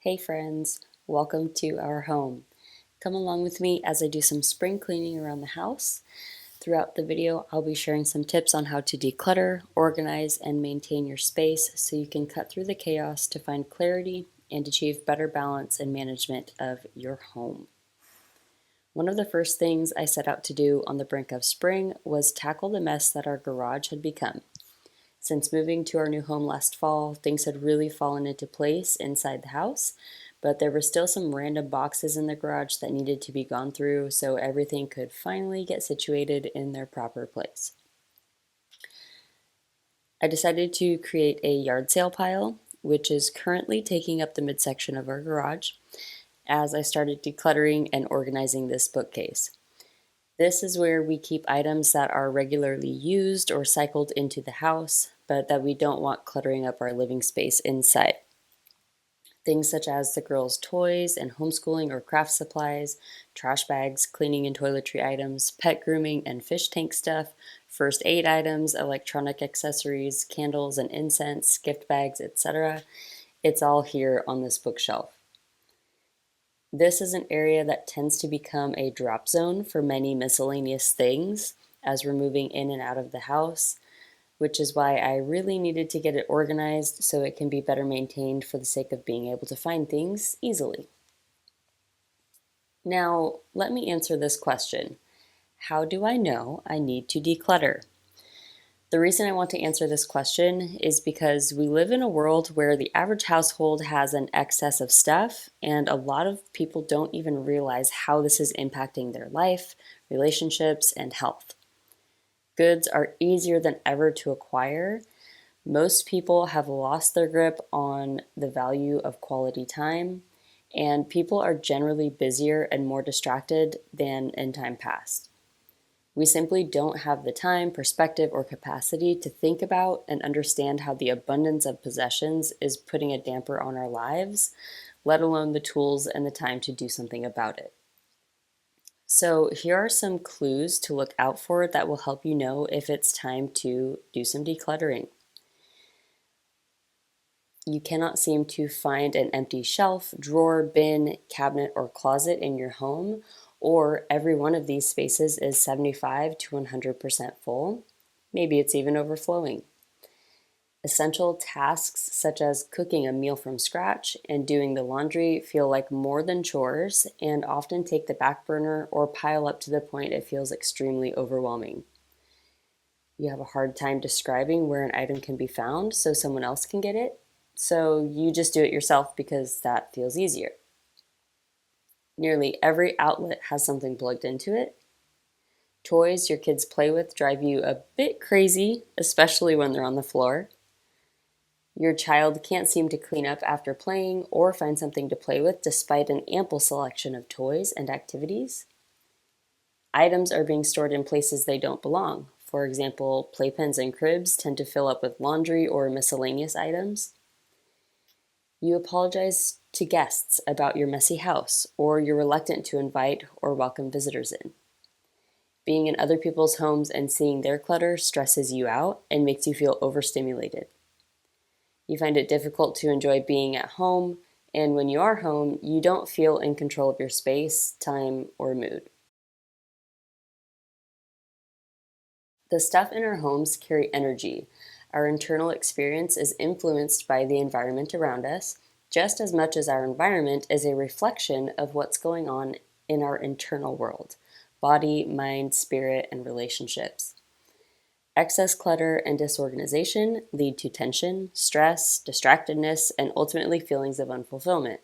Hey friends, welcome to our home. Come along with me as I do some spring cleaning around the house. Throughout the video, I'll be sharing some tips on how to declutter, organize, and maintain your space so you can cut through the chaos to find clarity and achieve better balance and management of your home. One of the first things I set out to do on the brink of spring was tackle the mess that our garage had become. Since moving to our new home last fall, things had really fallen into place inside the house, but there were still some random boxes in the garage that needed to be gone through so everything could finally get situated in their proper place. I decided to create a yard sale pile, which is currently taking up the midsection of our garage, as I started decluttering and organizing this bookcase. This is where we keep items that are regularly used or cycled into the house, but that we don't want cluttering up our living space inside. Things such as the girls' toys and homeschooling or craft supplies, trash bags, cleaning and toiletry items, pet grooming and fish tank stuff, first aid items, electronic accessories, candles and incense, gift bags, etc. It's all here on this bookshelf. This is an area that tends to become a drop zone for many miscellaneous things as we're moving in and out of the house, which is why I really needed to get it organized so it can be better maintained for the sake of being able to find things easily. Now, let me answer this question. How do I know I need to declutter? The reason I want to answer this question is because we live in a world where the average household has an excess of stuff, and a lot of people don't even realize how this is impacting their life, relationships, and health. Goods are easier than ever to acquire. Most people have lost their grip on the value of quality time, and people are generally busier and more distracted than in time past. We simply don't have the time, perspective, or capacity to think about and understand how the abundance of possessions is putting a damper on our lives, let alone the tools and the time to do something about it. So here are some clues to look out for that will help you know if it's time to do some decluttering. You cannot seem to find an empty shelf, drawer, bin, cabinet, or closet in your home, or every one of these spaces is 75 to 100% full. Maybe it's even overflowing. Essential tasks such as cooking a meal from scratch and doing the laundry feel like more than chores and often take the back burner or pile up to the point it feels extremely overwhelming. You have a hard time describing where an item can be found so someone else can get it, so you just do it yourself because that feels easier. Nearly every outlet has something plugged into it. Toys your kids play with drive you a bit crazy, especially when they're on the floor. Your child can't seem to clean up after playing or find something to play with despite an ample selection of toys and activities. Items are being stored in places they don't belong. For example, playpens and cribs tend to fill up with laundry or miscellaneous items. You apologize to guests about your messy house, or you're reluctant to invite or welcome visitors in. Being in other people's homes and seeing their clutter stresses you out and makes you feel overstimulated. You find it difficult to enjoy being at home, and when you are home, you don't feel in control of your space, time, or mood. The stuff in our homes carry energy. Our internal experience is influenced by the environment around us, just as much as our environment is a reflection of what's going on in our internal world: body, mind, spirit, and relationships. Excess clutter and disorganization lead to tension, stress, distractedness, and ultimately feelings of unfulfillment.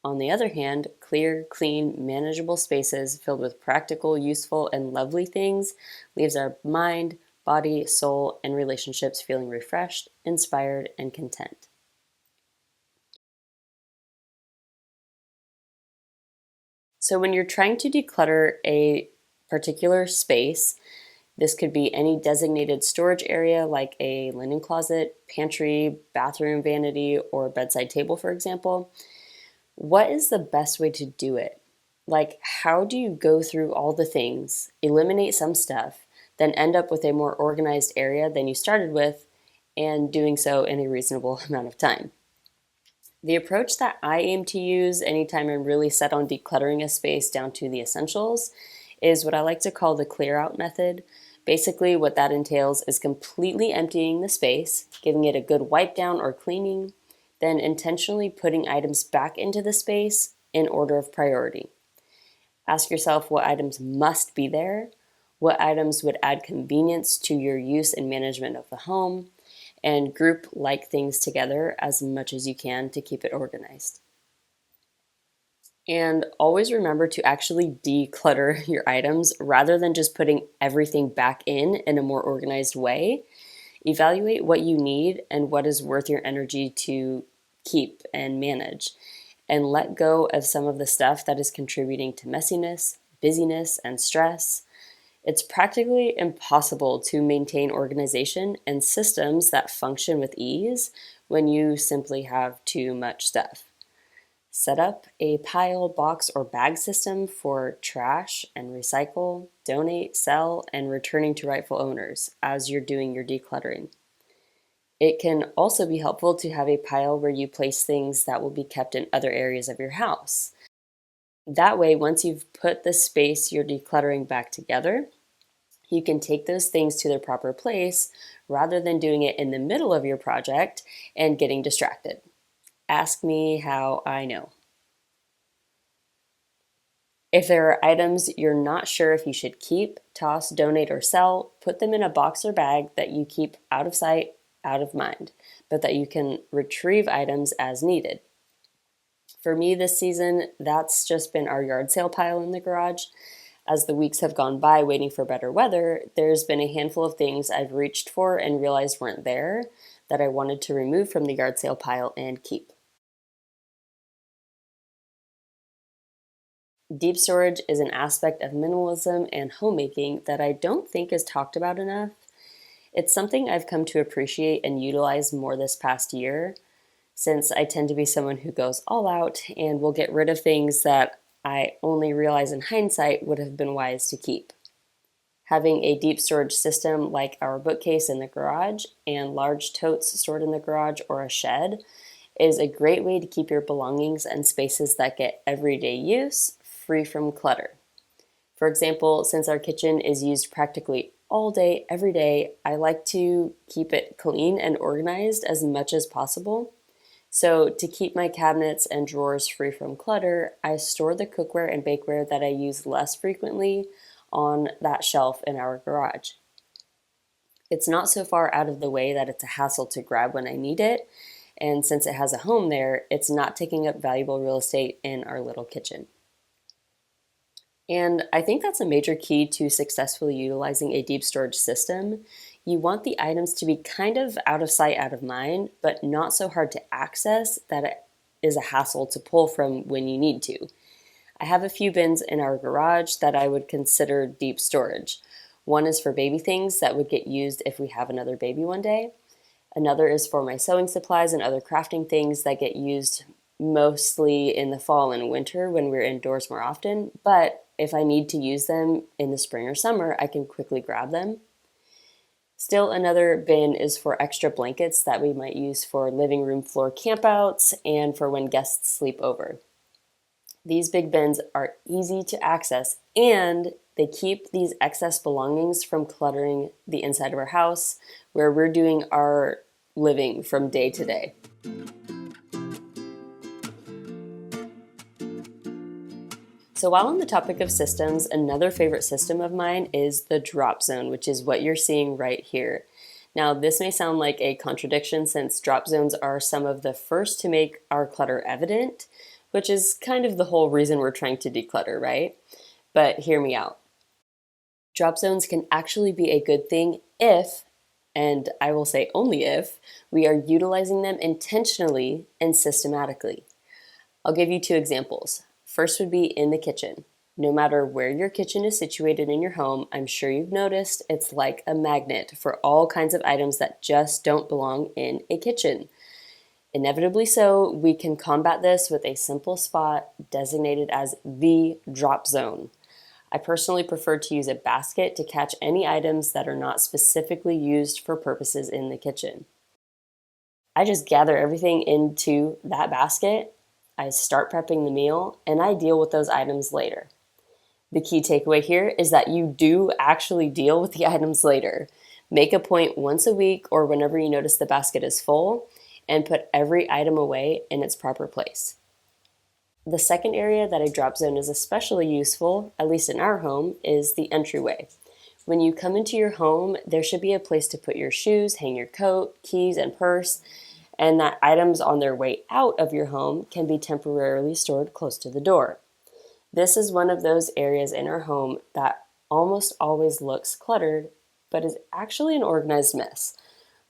On the other hand, clear, clean, manageable spaces filled with practical, useful, and lovely things leaves our mind, body, soul, and relationships feeling refreshed, inspired, and content. So when you're trying to declutter a particular space, this could be any designated storage area like a linen closet, pantry, bathroom vanity, or bedside table, for example. What is the best way to do it? Like, how do you go through all the things, eliminate some stuff, then end up with a more organized area than you started with, and doing so in a reasonable amount of time? The approach that I aim to use anytime I'm really set on decluttering a space down to the essentials is what I like to call the clear out method. Basically, what that entails is completely emptying the space, giving it a good wipe down or cleaning, then intentionally putting items back into the space in order of priority. Ask yourself what items must be there, what items would add convenience to your use and management of the home, and group like things together as much as you can to keep it organized. And always remember to actually declutter your items rather than just putting everything back in a more organized way. Evaluate what you need and what is worth your energy to keep and manage, and let go of some of the stuff that is contributing to messiness, busyness, and stress. It's practically impossible to maintain organization and systems that function with ease when you simply have too much stuff. Set up a pile, box, or bag system for trash and recycle, donate, sell, and returning to rightful owners as you're doing your decluttering. It can also be helpful to have a pile where you place things that will be kept in other areas of your house. That way, once you've put the space you're decluttering back together, you can take those things to their proper place rather than doing it in the middle of your project and getting distracted. Ask me how I know. If there are items you're not sure if you should keep, toss, donate, or sell, put them in a box or bag that you keep out of sight, out of mind, but that you can retrieve items as needed. For me this season, that's just been our yard sale pile in the garage. As the weeks have gone by waiting for better weather, there's been a handful of things I've reached for and realized weren't there that I wanted to remove from the yard sale pile and keep. Deep storage is an aspect of minimalism and homemaking that I don't think is talked about enough. It's something I've come to appreciate and utilize more this past year, since I tend to be someone who goes all out and will get rid of things that I only realize in hindsight would have been wise to keep. Having a deep storage system like our bookcase in the garage and large totes stored in the garage or a shed is a great way to keep your belongings and spaces that get everyday use free from clutter. For example, since our kitchen is used practically all day, every day, I like to keep it clean and organized as much as possible. So to keep my cabinets and drawers free from clutter, I store the cookware and bakeware that I use less frequently on that shelf in our garage. It's not so far out of the way that it's a hassle to grab when I need it, and since it has a home there, it's not taking up valuable real estate in our little kitchen. And I think that's a major key to successfully utilizing a deep storage system. You want the items to be kind of out of sight, out of mind, but not so hard to access that it is a hassle to pull from when you need to. I have a few bins in our garage that I would consider deep storage. One is for baby things that would get used if we have another baby one day. Another is for my sewing supplies and other crafting things that get used mostly in the fall and winter when we're indoors more often, but if I need to use them in the spring or summer, I can quickly grab them. Still, another bin is for extra blankets that we might use for living room floor campouts and for when guests sleep over. These big bins are easy to access and they keep these excess belongings from cluttering the inside of our house where we're doing our living from day to day. So while on the topic of systems, another favorite system of mine is the drop zone, which is what you're seeing right here. Now, this may sound like a contradiction since drop zones are some of the first to make our clutter evident, which is kind of the whole reason we're trying to declutter, right? But hear me out. Drop zones can actually be a good thing if, and I will say only if, we are utilizing them intentionally and systematically. I'll give you two examples. First would be in the kitchen. No matter where your kitchen is situated in your home, I'm sure you've noticed it's like a magnet for all kinds of items that just don't belong in a kitchen. Inevitably so, we can combat this with a simple spot designated as the drop zone. I personally prefer to use a basket to catch any items that are not specifically used for purposes in the kitchen. I just gather everything into that basket, I start prepping the meal, and I deal with those items later. The key takeaway here is that you do actually deal with the items later. Make a point once a week or whenever you notice the basket is full, and put every item away in its proper place. The second area that a drop zone is especially useful, at least in our home, is the entryway. When you come into your home, there should be a place to put your shoes, hang your coat, keys, and purse, and that items on their way out of your home can be temporarily stored close to the door. This is one of those areas in our home that almost always looks cluttered, but is actually an organized mess.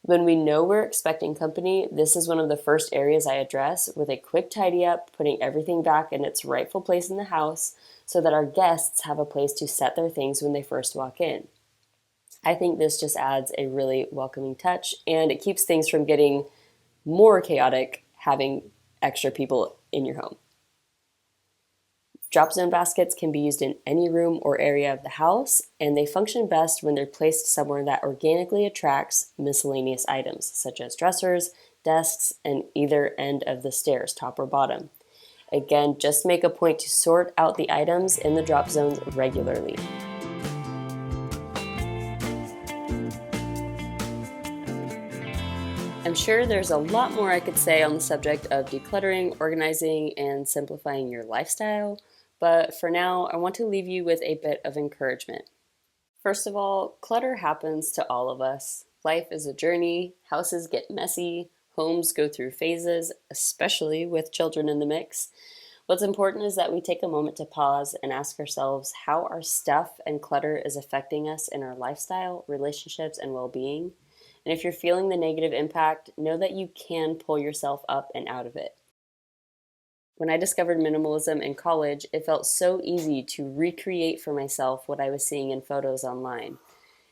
When we know we're expecting company, this is one of the first areas I address with a quick tidy up, putting everything back in its rightful place in the house so that our guests have a place to set their things when they first walk in. I think this just adds a really welcoming touch, and it keeps things from getting more chaotic having extra people in your home. Drop zone baskets can be used in any room or area of the house, and they function best when they're placed somewhere that organically attracts miscellaneous items, such as dressers, desks, and either end of the stairs, top or bottom. Again, just make a point to sort out the items in the drop zones regularly. I'm sure there's a lot more I could say on the subject of decluttering, organizing, and simplifying your lifestyle. But for now, I want to leave you with a bit of encouragement. First of all, clutter happens to all of us. Life is a journey, houses get messy, homes go through phases, especially with children in the mix. What's important is that we take a moment to pause and ask ourselves how our stuff and clutter is affecting us in our lifestyle, relationships, and well-being. And if you're feeling the negative impact, know that you can pull yourself up and out of it. When I discovered minimalism in college, it felt so easy to recreate for myself what I was seeing in photos online.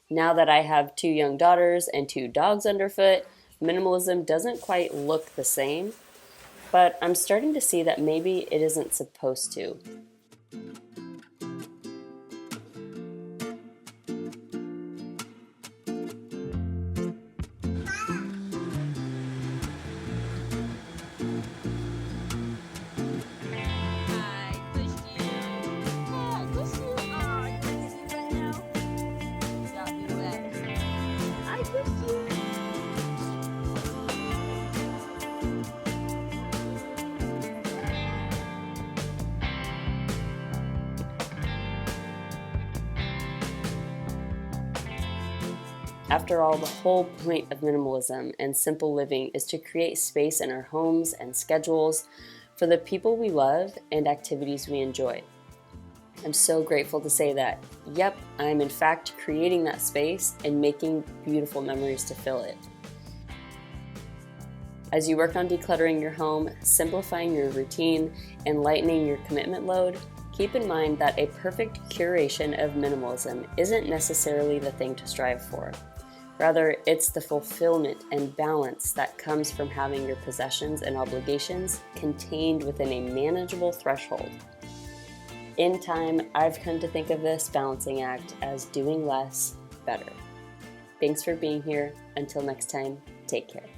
Now that I have 2 young daughters and 2 dogs underfoot, minimalism doesn't quite look the same, but I'm starting to see that maybe it isn't supposed to. After all, the whole point of minimalism and simple living is to create space in our homes and schedules for the people we love and activities we enjoy. I'm so grateful to say that, yep, I'm in fact creating that space and making beautiful memories to fill it. As you work on decluttering your home, simplifying your routine, and lightening your commitment load, keep in mind that a perfect curation of minimalism isn't necessarily the thing to strive for. Rather, it's the fulfillment and balance that comes from having your possessions and obligations contained within a manageable threshold. In time, I've come to think of this balancing act as doing less, better. Thanks for being here. Until next time, take care.